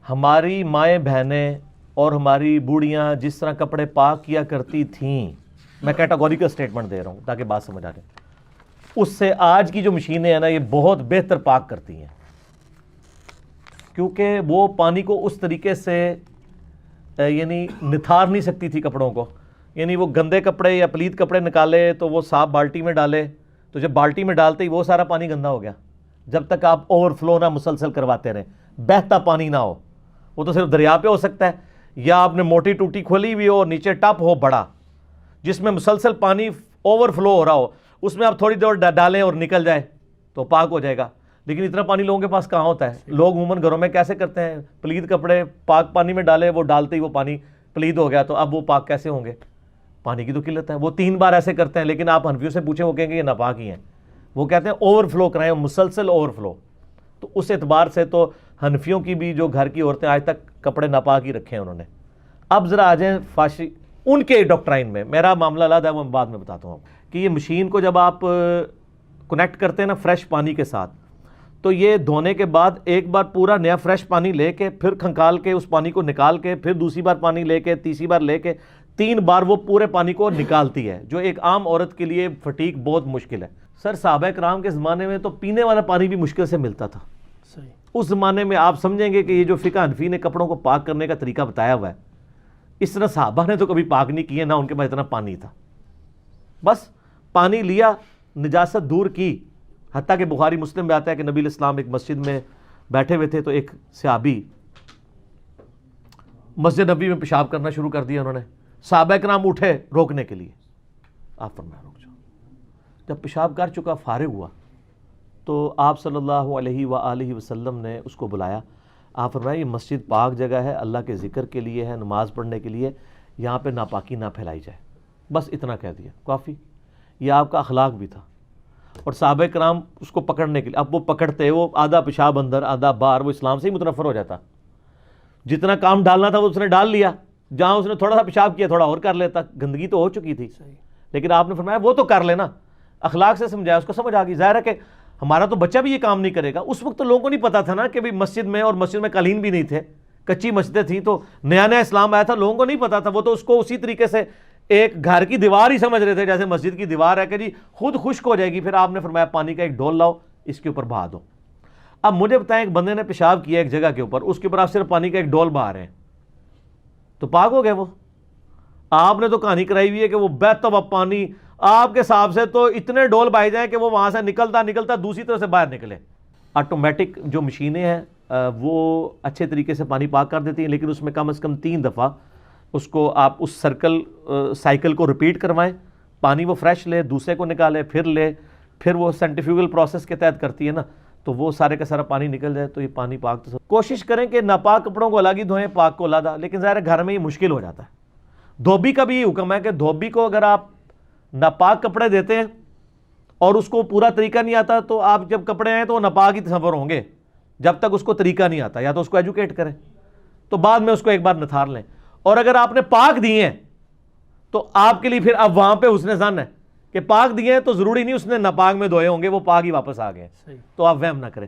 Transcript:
ہماری مائیں بہنیں اور ہماری بوڑھیاں جس طرح کپڑے پاک کیا کرتی تھیں، میں کیٹاگوریکل سٹیٹمنٹ دے رہا ہوں تاکہ بات سمجھ آ جائے، اس سے آج کی جو مشینیں ہیں نا یہ بہت بہتر پاک کرتی ہیں، کیونکہ وہ پانی کو اس طریقے سے یعنی نتھار نہیں سکتی تھی کپڑوں کو، یعنی وہ گندے کپڑے یا پلید کپڑے نکالے تو وہ صاف بالٹی میں ڈالے، تو جب بالٹی میں ڈالتے ہی وہ سارا پانی گندا ہو گیا، جب تک آپ اوور فلو نہ مسلسل کرواتے رہیں، بہتا پانی نہ ہو، وہ تو صرف دریا پہ ہو سکتا ہے، یا آپ نے موٹی ٹوٹی کھولی ہوئی ہو اور نیچے ٹپ ہو بڑا جس میں مسلسل پانی اوور فلو ہو رہا ہو، اس میں آپ تھوڑی دیر ڈالیں اور نکل جائے تو پاک ہو جائے گا، لیکن اتنا پانی لوگوں کے پاس کہاں ہوتا ہے؟ لوگ عموماً گھروں میں کیسے کرتے ہیں؟ پلید کپڑے پاک پانی میں ڈالے، وہ ڈالتے ہی وہ پانی پلید ہو گیا، تو اب وہ پاک کیسے ہوں گے؟ پانی کی تو قلت ہے، وہ 3 بار ایسے کرتے ہیں، لیکن آپ حنفیوں سے پوچھیں وہ کہیں گے یہ ناپاک ہی ہیں، وہ کہتے ہیں اوور فلو کرائیں، مسلسل اوور فلو۔ تو اس اعتبار سے تو حنفیوں کی بھی جو گھر کی عورتیں آج تک کپڑے ناپاک ہی رکھے ہیں انہوں نے۔ اب ذرا آ جائیں فاشی ان کے ڈاکٹرائن میں، میرا معاملہ علیحدہ ہے، وہ میں بعد میں بتاتا ہوں کہ یہ مشین کو جب آپ کنیکٹ کرتے ہیں نا فریش پانی کے ساتھ، تو یہ دھونے کے بعد ایک بار پورا نیا فریش پانی لے کے پھر کھنکال کے اس پانی کو نکال کے پھر دوسری بار پانی لے کے تیسری بار لے کے 3 بار وہ پورے پانی کو نکالتی ہے، جو ایک عام عورت کے لیے فٹیک بہت مشکل ہے۔ سر صحابہ کرام کے زمانے میں تو پینے والا پانی بھی مشکل سے ملتا تھا، اس زمانے میں آپ سمجھیں گے کہ یہ جو فقہ حنفی نے کپڑوں کو پاک کرنے کا طریقہ بتایا ہوا ہے، اس طرح صحابہ نے تو کبھی پاک نہیں کیے، نہ ان کے پاس اتنا پانی تھا، بس پانی لیا، نجاست دور کی، حتیٰ کہ بخاری مسلم میں آتا ہے کہ نبی علیہ السلام ایک مسجد میں بیٹھے ہوئے تھے تو ایک صحابی مسجد نبی میں پیشاب کرنا شروع کر دیا، انہوں نے صحابہ کرام اٹھے روکنے کے لیے، آپ فرمایا رک جاؤ۔ جب پیشاب کر چکا فارغ ہوا تو آپ صلی اللہ علیہ وآلہ وسلم نے اس کو بلایا، آپ فرمایا یہ مسجد پاک جگہ ہے، اللہ کے ذکر کے لیے ہے، نماز پڑھنے کے لیے، یہاں پہ ناپاکی نہ پھیلائی جائے، بس اتنا کہہ دیا کافی۔ یہ آپ کا اخلاق بھی تھا، اور صحابہ کرام اس کو پکڑنے کے لیے، اب وہ پکڑتے، وہ آدھا پیشاب اندر آدھا باہر، وہ اسلام سے ہی متنفر ہو جاتا، جتنا کام ڈالنا تھا وہ اس نے ڈال لیا، جہاں اس نے تھوڑا سا پیشاب کیا تھوڑا اور کر لیتا، گندگی تو ہو چکی تھی، لیکن آپ نے فرمایا وہ تو کر لینا، اخلاق سے سمجھایا، اس کو سمجھ آ گئی۔ ظاہر ہے کہ ہمارا تو بچہ بھی یہ کام نہیں کرے گا، اس وقت تو لوگوں کو نہیں پتا تھا نا کہ بھی مسجد میں، اور مسجد میں قالین بھی نہیں تھے، کچی مسجدیں تھیں، تو نیا نیا اسلام آیا تھا، لوگوں کو نہیں پتا تھا، وہ تو اس کو اسی طریقے سے ایک گھر کی دیوار ہی سمجھ رہے تھے جیسے مسجد کی دیوار ہے کہ جی خود خشک ہو جائے گی، پھر آپ نے فرمایا پانی کا ایک ڈول لاؤ، اس کے اوپر بہا دو۔ اب مجھے بتائیں ایک بندے نے پیشاب کیا ایک جگہ کے اوپر، اس کے اوپر آپ صرف پانی کا ایک ڈول بہا رہے ہیں تو پاک ہو گئے وہ؟ آپ نے تو کہانی کرائی ہوئی ہے کہ وہ بہتا ہوا پانی آپ کے حساب سے تو اتنے ڈول بہائے جائیں کہ وہ وہاں سے نکلتا نکلتا دوسری طرف سے باہر نکلے۔ آٹومیٹک جو مشینیں ہیں وہ اچھے طریقے سے پانی پاک کر دیتی ہیں، لیکن اس میں کم از کم 3 دفعہ اس کو آپ اس سائیکل کو ریپیٹ کروائیں، پانی وہ فریش لے، دوسرے کو نکالے، پھر لے، پھر وہ سینٹریفیوگل پروسیس کے تحت کرتی ہے نا، تو وہ سارے کا سارا پانی نکل جائے، تو یہ پانی پاک تو کوشش کریں کہ ناپاک کپڑوں کو الگ ہی دھوئیں، پاک کو علیحدہ، لیکن ظاہر ہے گھر میں یہ مشکل ہو جاتا ہے۔ دھوبی کا بھی یہ حکم ہے کہ دھوبی کو اگر آپ ناپاک کپڑے دیتے ہیں اور اس کو پورا طریقہ نہیں آتا تو آپ جب کپڑے آئیں تو وہ ناپاک ہی تصور ہوں گے، جب تک اس کو طریقہ نہیں آتا، یا تو اس کو ایجوکیٹ کریں تو بعد میں اس کو ایک بار نتھار لیں، اور اگر آپ نے پاک دیے ہیں تو آپ کے لیے پھر اب وہاں پہ حسن ظن ہے کہ پاک دیے ہیں تو ضروری نہیں اس نے ناپاک میں دھوئے ہوں گے، وہ پاک ہی واپس آ گئے، تو آپ وہم نہ کریں۔